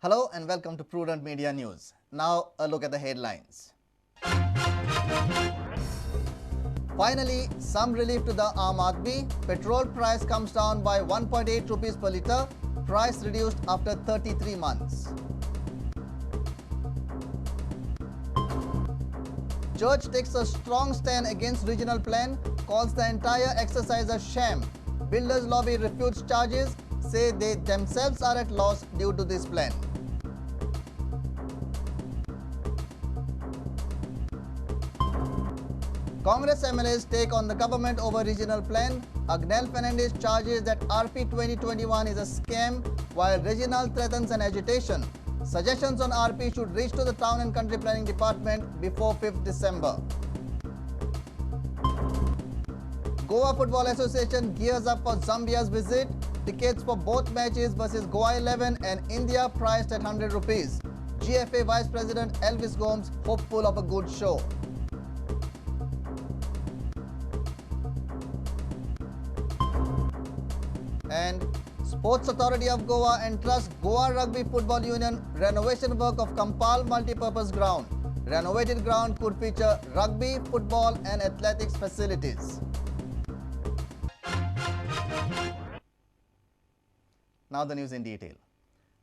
Hello and welcome to Prudent Media News. Now a look at the headlines. Finally, some relief to the aadmi. Petrol price comes down by 1.8 rupees per litre, price reduced after 33 months. Church takes a strong stand against regional plan, calls the entire exercise a sham. Builders lobby refutes charges, say they themselves are at loss due to this plan. Congress MLAs take on the government over regional plan. Agnel Fernandez charges that RP 2021 is a scam, while Reginald threatens an agitation. Suggestions on RP should reach to the Town and Country Planning Department before 5th December. Goa Football Association gears up for Zambia's visit. Tickets for both matches versus Goa 11 and India priced at 100 rupees. GFA Vice President Elvis Gomes hopeful of a good show. And Sports Authority of Goa entrusts Goa Rugby Football Union renovation work of Kampal multipurpose ground. Renovated ground could feature rugby, football and athletics facilities. Now the news in detail.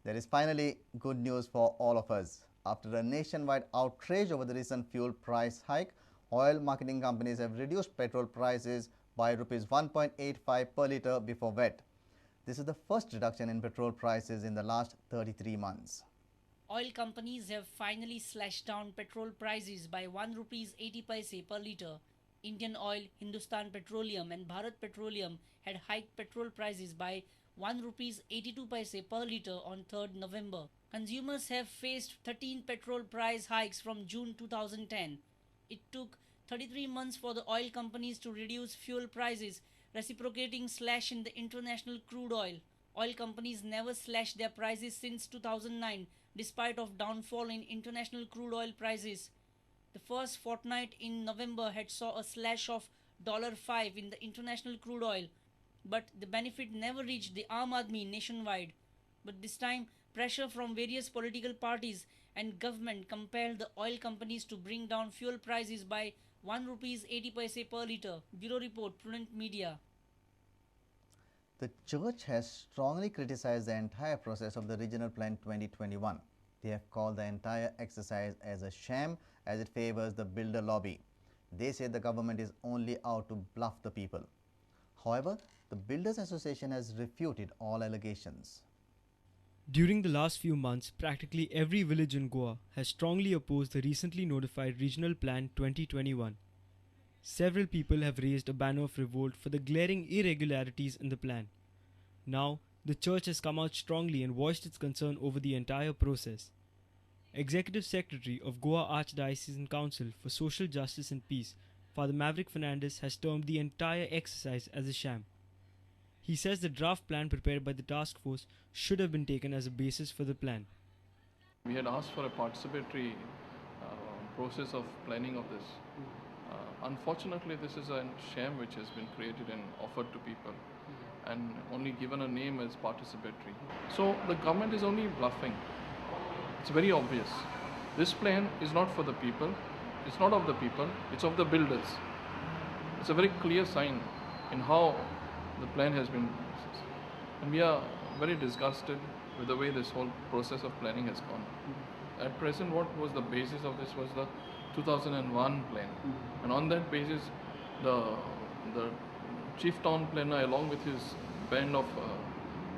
There is finally good news for all of us. After a nationwide outrage over the recent fuel price hike, oil marketing companies have reduced petrol prices by Rs 1.85 per litre before VAT. This is the first reduction in petrol prices in the last 33 months. Oil companies have finally slashed down petrol prices by 1 rupees 80 paise per litre. Indian Oil, Hindustan Petroleum and Bharat Petroleum had hiked petrol prices by 1 rupees 82 paise per litre on 3rd November. Consumers have faced 13 petrol price hikes from June 2010. It took 33 months for the oil companies to reduce fuel prices, reciprocating slash in the international crude oil. Oil companies never slashed their prices since 2009, despite of downfall in international crude oil prices. The first fortnight in November had saw a slash of $5 in the international crude oil, but the benefit never reached the aadmi nationwide. But this time, pressure from various political parties and government compelled the oil companies to bring down fuel prices by 1 rupees 80 paise per litre. Bureau Report, Prudent Media. The church has strongly criticized the entire process of the Regional Plan 2021. They have called the entire exercise as a sham as it favors the builder lobby. They say the government is only out to bluff the people. However, the Builders Association has refuted all allegations. During the last few months, practically every village in Goa has strongly opposed the recently notified Regional Plan 2021. Several people have raised a banner of revolt for the glaring irregularities in the plan. Now, the church has come out strongly and voiced its concern over the entire process. Executive Secretary of Goa Archdiocesan Council for Social Justice and Peace, Father Maverick Fernandez, has termed the entire exercise as a sham. He says the draft plan prepared by the task force should have been taken as a basis for the plan. We had asked for a participatory process of planning of this. Unfortunately, this is a sham which has been created and offered to people and only given a name as participatory. So the government is only bluffing. It's very obvious. This plan is not for the people. It's not of the people. It's of the builders. It's a very clear sign in how the plan has been. And we are very disgusted with the way this whole process of planning has gone. At present, what was the basis of this was the 2001 plan. And on that basis, the chief town planner along with his band of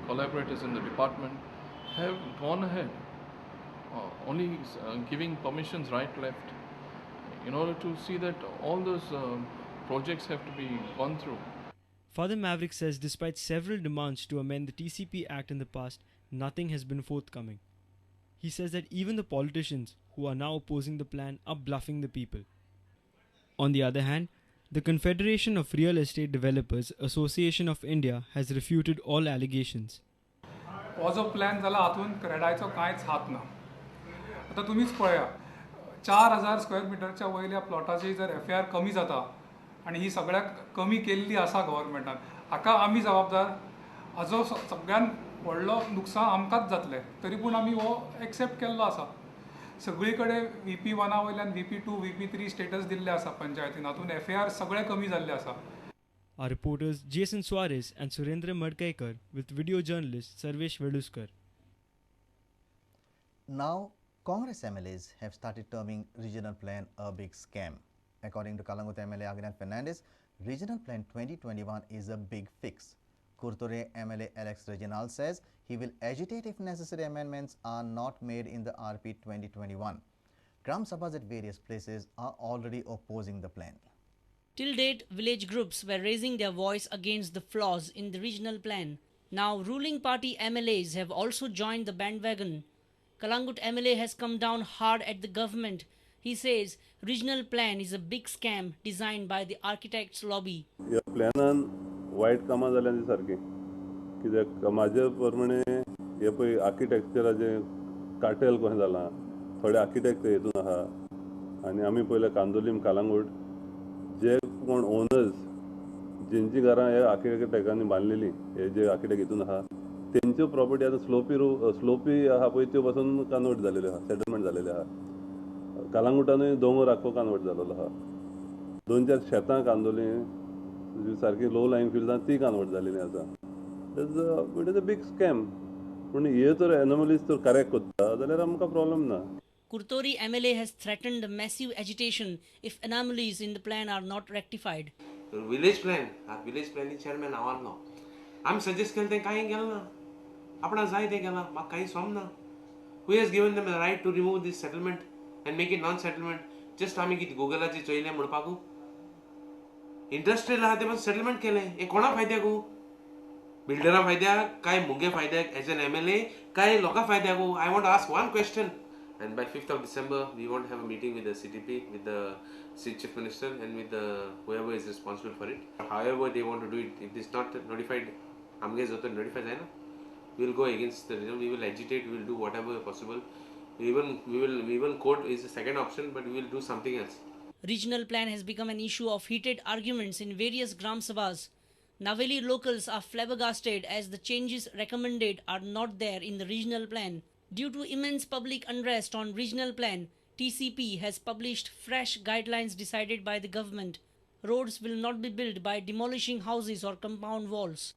collaborators in the department have gone ahead, only giving permissions right, left, in order to see that all those projects have to be gone through. Father Maverick says despite several demands to amend the TCP Act in the past, nothing has been forthcoming. He says that even the politicians who are now opposing the plan are bluffing the people. On the other hand, the Confederation of Real Estate Developers Association of India has refuted all allegations. हो जो plan जाला हातून क्रेडायचो कांयच हात ना. आता तुम्हीच पळया 4000 स्क्वेअर मिटरच्या वयल्या प्लॉटाची जर FAR कमी जाता आणि ही सगळ्याक कमी केल्ली आसा गव्हर्मेंटान, हाका आमी जबाबदार. हाजो सगळ्यान व्हडलो नुकसान आमकांच जातलें, तरी पूण आमी हो एक्सेप्ट केल्लो आसा. सगळी कडेन VP1 वयल्यान VP2 VP3 स्टेटस दिल्ले आसा पंचायतीन, हातून FAR सगळे कमी जाल्ले आसा. Our reporters Jason Suarez and Surendra Madkaikar with video journalist Sarvesh Veluskar. Now, Congress MLAs have started terming regional plan a big scam. According to Kalangut MLA Agnan Fernandez, Regional Plan 2021 is a big fix. Kurtore MLA Alex Reginald says he will agitate if necessary amendments are not made in the RP 2021. Gram Sabhas at various places are already opposing the plan. Till date, village groups were raising their voice against the flaws in the regional plan. Now, ruling party MLAs have also joined the bandwagon. Kalangut MLA has come down hard at the government. He says regional plan is a big scam designed by the architects' lobby. या प्लॅनान वायट कामां जाल्यां ती सारकी, कित्याक म्हाजे प्रमाणे हे पळय आर्किटेक्चराचें cartel कशें जालां, थोडे आर्किटेक्ट हेतून आहा आनी आमी पळयलें कांदोलीम कालांगूट जे कोण ओनर्स जेंची घरां हे आर्किटेक्टांनी बांदलेली, हे जे आर्किटेक्ट हितून आहा तेंच्यो प्रॉपर्टी आतां स्लोपी आहा पळय त्यो पासून कन्वर्ट जालेल्यो आहा, सेटलमेंट जालेले आहा. कालांगुटानूय दोंगर आख्खो कन्वर्ट जालेलो आहा. 2-4 शेतां कांदोली सारकी लो लायन फिल्डां ती कन्वर्ट जालेली आसा. It is a big scam. पूण हे जर एनोमलीज जर करेक्ट करता जाल्यार आमकां प्रॉब्लेम ना. Kurtori MLA has threatened massive agitation if anomalies in the plan are not rectified. Village plan chairman awarno. I'm suggest kelte kai gelna. Apna jai de gela, mak kai somna. Who has given them the right to remove this settlement and make it non-settlement? Just आम्ही किती गोगलाची चोयले म्हणपाकू. Industrial आहा ते पण settlement केले. हे कोणा फायद्याकू? बिल्डरा फायद्याक काय मुगे फायद्याक as an MLA काय लोका फायद्याकू? I want to ask one question. And by 5th of December, we want to have a meeting with the CTP, with the Chief Minister, and with whoever is responsible for it. However they want to do it, if it's not notified, we will go against the result. We will agitate. We will do whatever possible. We will court is the second option, but we will do something else. Regional plan has become an issue of heated arguments in various Gram Sabhas. Naveli locals are flabbergasted as the changes recommended are not there in the regional plan. Due to immense public unrest on regional plan, TCP has published fresh guidelines decided by the government. Roads will not be built by demolishing houses or compound walls.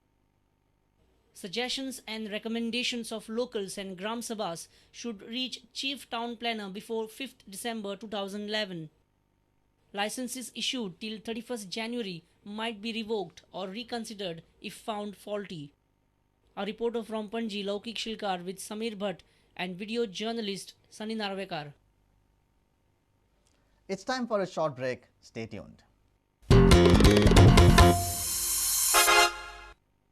Suggestions and recommendations of locals and Gram Sabhas should reach Chief Town Planner before 5th December 2011. Licenses issued till 31st January might be revoked or reconsidered if found faulty. A reporter from Panji, Laukik Shilkar with Samir Bhatt and video journalist Sunny Narvekar. It's time for a short break. Stay tuned.